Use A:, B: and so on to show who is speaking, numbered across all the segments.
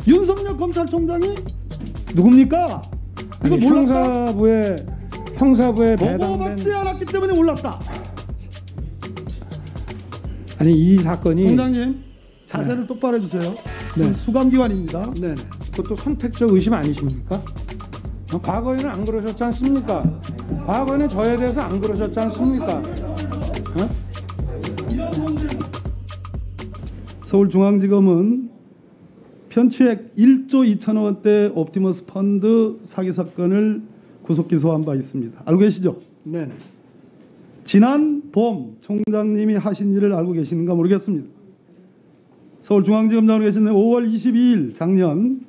A: 윤석열 검찰총장이 누굽니까? 이거 몰랐다?
B: 형사부에 배당된
A: 보고받지 않았기 때문에 몰랐다.
B: 아니 이 사건이
A: 총장님 자세를 똑바로 해주세요.
B: 네.
A: 수감기관입니다.
B: 네네. 그것도 선택적 의심 아니십니까? 과거에는 안 그러셨지 않습니까? 과거에는 저에 대해서 안 그러셨지 않습니까?
A: 서울중앙지검은 편취액 1조 2천억 원대 옵티머스 펀드 사기 사건을 구속 기소한 바 있습니다. 알고 계시죠?
B: 네네.
A: 지난 봄 총장님이 하신 일을 알고 계시는가 모르겠습니다. 서울중앙지검장으로 계신 5월 22일 작년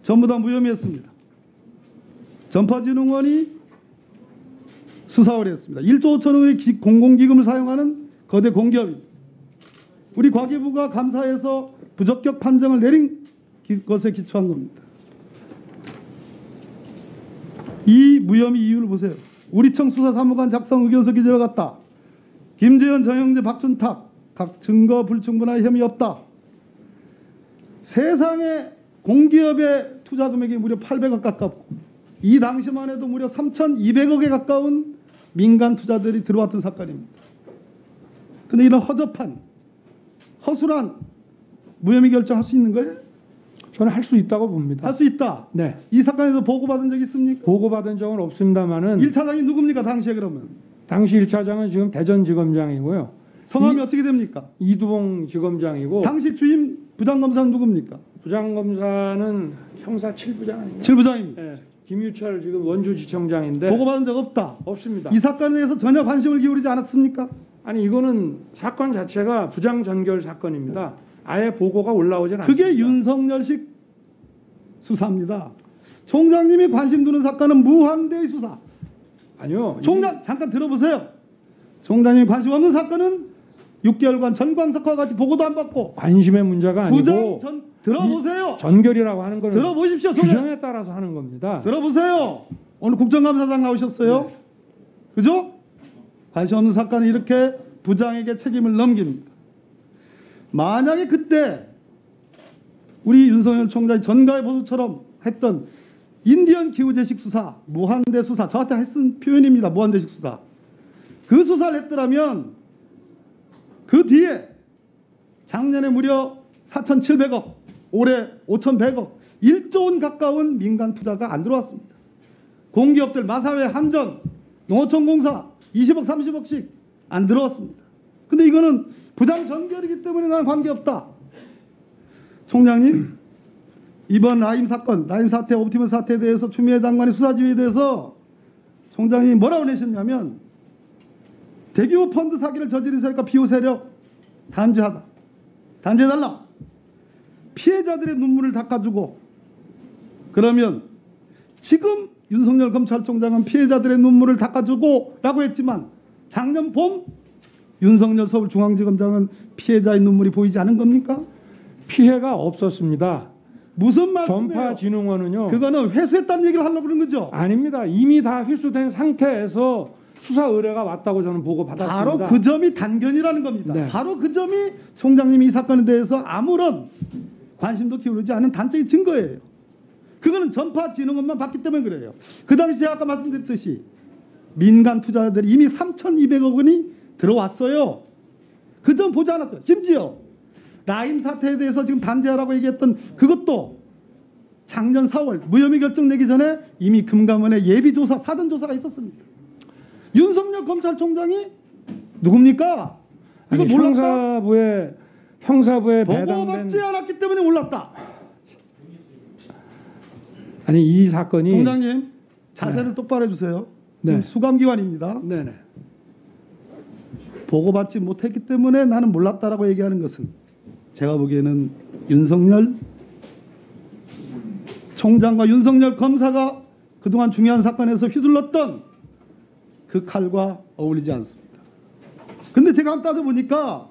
A: 전부 다 무혐의했습니다. 전파진흥원이 수사를 했습니다. 1조 5천억 원의 공공기금을 사용하는 거대 공기업입니다. 우리 과기부가 감사해서 부적격 판정을 내린 것에 기초한 겁니다. 이 무혐의 이유를 보세요. 우리청 수사사무관 작성 의견서 기재와 같다. 김재현, 정영재, 박준탁 각 증거 불충분한 혐의 없다. 세상에 공기업의 투자 금액이 무려 800억 가깝고 이 당시만 해도 무려 3,200억에 가까운 민간 투자들이 들어왔던 사건입니다. 그런데 이런 허접한 허술한 무혐의 결정할 수 있는 거예요?
B: 저는 할 수 있다고 봅니다.
A: 할 수 있다.
B: 네.
A: 이 사건에서 보고받은 적 있습니까?
B: 보고받은 적은 없습니다만은
A: 1차장이 누굽니까 당시에 그러면?
B: 당시 1차장은 지금 대전지검장이고요.
A: 성함이 어떻게 됩니까?
B: 이두봉 지검장이고
A: 당시 주임 부장검사는 누굽니까?
B: 부장검사는 형사 7부장 아닙니까?
A: 7부장입니다.
B: 네. 김유철 지금 원주지청장인데
A: 보고받은 적 없다.
B: 없습니다.
A: 이 사건에 대해서 전혀 관심을 기울이지 않았습니까?
B: 아니 이거는 사건 자체가 부장 전결 사건입니다. 아예 보고가 올라오진 않습니다.
A: 그게 윤석열식 수사입니다. 총장님이 관심 두는 사건은 무한대의 수사.
B: 아니요.
A: 총장 잠깐 들어보세요. 총장님이 관심 없는 사건은 6개월간 전광석과 같이 보고도 안 받고
B: 관심의 문제가 아니고
A: 들어보세요.
B: 전결이라고 하는 걸
A: 들어보십시오.
B: 규정에 따라서 하는 겁니다.
A: 들어보세요. 오늘 국정감사장 나오셨어요.
B: 네.
A: 그죠? 관심 없는 사건은 이렇게 부장에게 책임을 넘깁니다. 만약에 그때 우리 윤석열 총장이 전가의 보도처럼 했던 인디언 기후재식 수사, 무한대 수사, 저한테 쓴 표현입니다. 무한대식 수사. 그 수사를 했더라면 그 뒤에 작년에 무려 4,700억, 올해 5,100억, 1조 원 가까운 민간 투자가 안 들어왔습니다. 공기업들 마사회, 한전, 농어촌공사 20억, 30억씩 안 들어왔습니다. 근데 이거는 부장 전결이기 때문에 나는 관계없다. 총장님, 이번 라임 사건, 라임 사태, 옵티머스 사태에 대해서 추미애 장관의 수사 지휘에 대해서 총장님이 뭐라고 내셨냐면 대규모 펀드 사기를 저지른 세력과 비호 세력 단죄하다. 단죄해달라. 피해자들의 눈물을 닦아주고 그러면 지금 윤석열 검찰총장은 피해자들의 눈물을 닦아주고 라고 했지만 작년 봄 윤석열 서울중앙지검장은 피해자의 눈물이 보이지 않은 겁니까?
B: 피해가 없었습니다.
A: 무슨 말씀이에요?
B: 전파진흥원은요.
A: 그거는 회수했다는 얘기를 하려고 그러는 거죠?
B: 아닙니다. 이미 다 회수된 상태에서 수사 의뢰가 왔다고 저는 보고 받았습니다.
A: 바로 그 점이 단견이라는 겁니다.
B: 네.
A: 바로 그 점이 총장님이 이 사건에 대해서 아무런 관심도 기울이지 않은 단적인 증거예요. 그거는 전파진흥원만 봤기 때문에 그래요. 그 당시 제가 아까 말씀드렸듯이 민간 투자자들이 이미 3,200억 원이 들어왔어요. 그 점 보지 않았어요. 심지어 라임 사태에 대해서 지금 단죄하라고 얘기했던 그것도 작년 4월 무혐의 결정 내기 전에 이미 금감원의 예비조사, 사전조사가 있었습니다. 윤석열 검찰총장이 누굽니까? 이거
B: 아니,
A: 몰랐다?
B: 형사부에
A: 보고받지 않았기 때문에 몰랐다.
B: 아니 이 사건이
A: 총장님 자세를 똑바로 해주세요.
B: 네.
A: 수감기관입니다.
B: 네네.
A: 보고받지 못했기 때문에 나는 몰랐다라고 얘기하는 것은 제가 보기에는 윤석열 총장과 윤석열 검사가 그동안 중요한 사건에서 휘둘렀던 그 칼과 어울리지 않습니다. 근데 제가 한번 따져보니까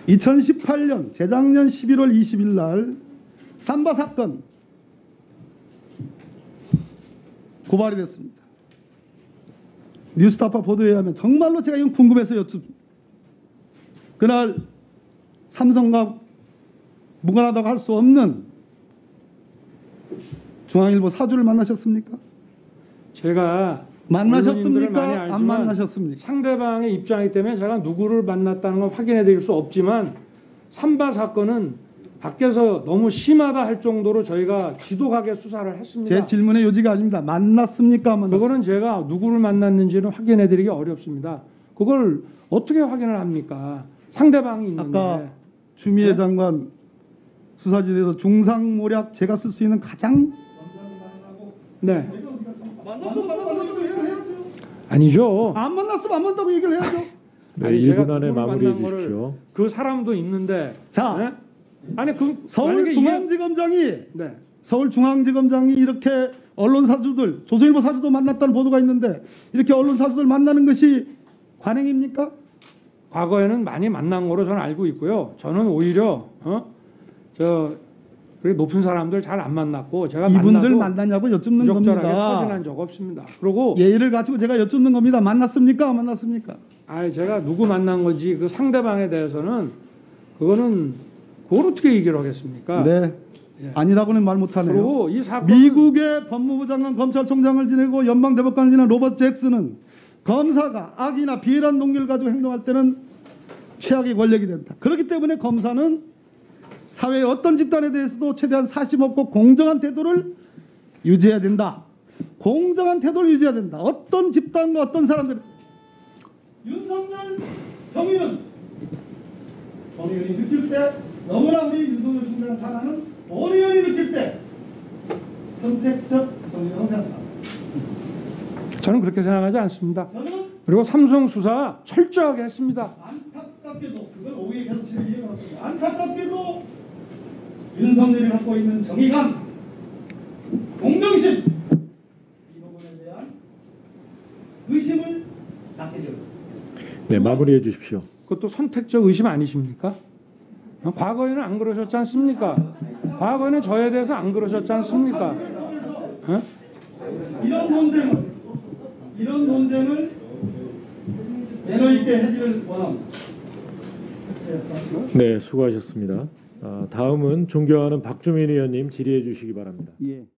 A: 2018년 재작년 11월 20일 날 삼바 사건 고발이 됐습니다. 뉴스타파 보도에 의하면 정말로 제가 이건 궁금해서 여쭙습니다. 그날 삼성과 무관하다고 할 수 없는 중앙일보 사주를 만나셨습니까?
B: 제가 언론인들을 많이
A: 만나셨습니까?
B: 알지만
A: 안 만나셨습니까?
B: 상대방의 입장이기 때문에 제가 누구를 만났다는 걸 확인해 드릴 수 없지만 삼바 사건은 밖에서 너무 심하다 할 정도로 저희가 지독하게 수사를 했습니다.
A: 제 질문의 요지가 아닙니다. 만났습니까? 안 만났습니까?
B: 그거는 제가 누구를 만났는지는 확인해 드리기 어렵습니다. 그걸 어떻게 확인을 합니까? 상대방이 있는데.
A: 아까 추미애 장관 수사지대에서 중상모략 제가 쓸 수 있는 가장
B: 네.
A: 만났다고 얘기를 해야죠.
B: 아니죠.
A: 안 만났으면 안 만났다고 얘기를 해야죠.
C: 네,
B: 아니, 제가
C: 1분 안에
B: 누구를
C: 마무리해
B: 만난 거를
C: 주십시오.
B: 그 사람도 있는데.
A: 자,
B: 네? 아니 그 만약에
A: 서울중앙지검장이
B: 네.
A: 서울중앙지검장이 이렇게 언론 사주들 조선일보 사주도 만났다는 보도가 있는데 이렇게 언론 사주들 만나는 것이 관행입니까?
B: 과거에는 많이 만난 거로 저는 알고 있고요. 저는 오히려 그렇게 높은 사람들 잘 안 만났고 제가
A: 이분들
B: 만나도
A: 만나냐고 여쭙는
B: 부적절하게
A: 겁니다.
B: 처신한 적 없습니다. 그리고
A: 예의를 갖추고 제가 여쭙는 겁니다. 만났습니까? 안 만났습니까?
B: 제가 누구 만난 건지 그 상대방에 대해서는 그걸 어떻게 얘기를 하겠습니까?
A: 네.
B: 예.
A: 아니라고는 말 못하네요.
B: 그리고 이 사건
A: 미국의 법무부 장관 검찰총장을 지내고 연방대법관을 지낸 로버트 잭슨은 검사가 악이나 비열한 동기를 가지고 행동할 때는 최악의 권력이 된다. 그렇기 때문에 검사는 사회의 어떤 집단에 대해서도 최대한 사심 없고 공정한 태도를 유지해야 된다. 공정한 태도를 유지해야 된다. 어떤 집단과 어떤 사람들 윤석열 정의는 본의원이 느낄 때 너무나 우리 윤석열 총장을 잘 아는 본의원이 느낄 때 선택적 정의라고 생각합니다.
B: 저는 그렇게 생각하지 않습니다.
A: 저는
B: 그리고 삼성 수사 철저하게 했습니다.
A: 안타깝게도 그걸 오후에 계속 제가 이해가 안타깝게도 윤석열이 갖고 있는 정의감, 공정심 이 부분에 대한 의심을 낳게 되었습니다.
C: 네, 마무리해 주십시오.
B: 그것도 선택적 의심 아니십니까? 과거에는 안 그러셨지 않습니까? 과거에는 저에 대해서 안 그러셨지 않습니까? 어?
A: 이런 논쟁을 매너 있게 해지를 원합니다.
C: 네, 수고하셨습니다. 다음은 존경하는 박주민 의원님 질의해 주시기 바랍니다.
B: 예.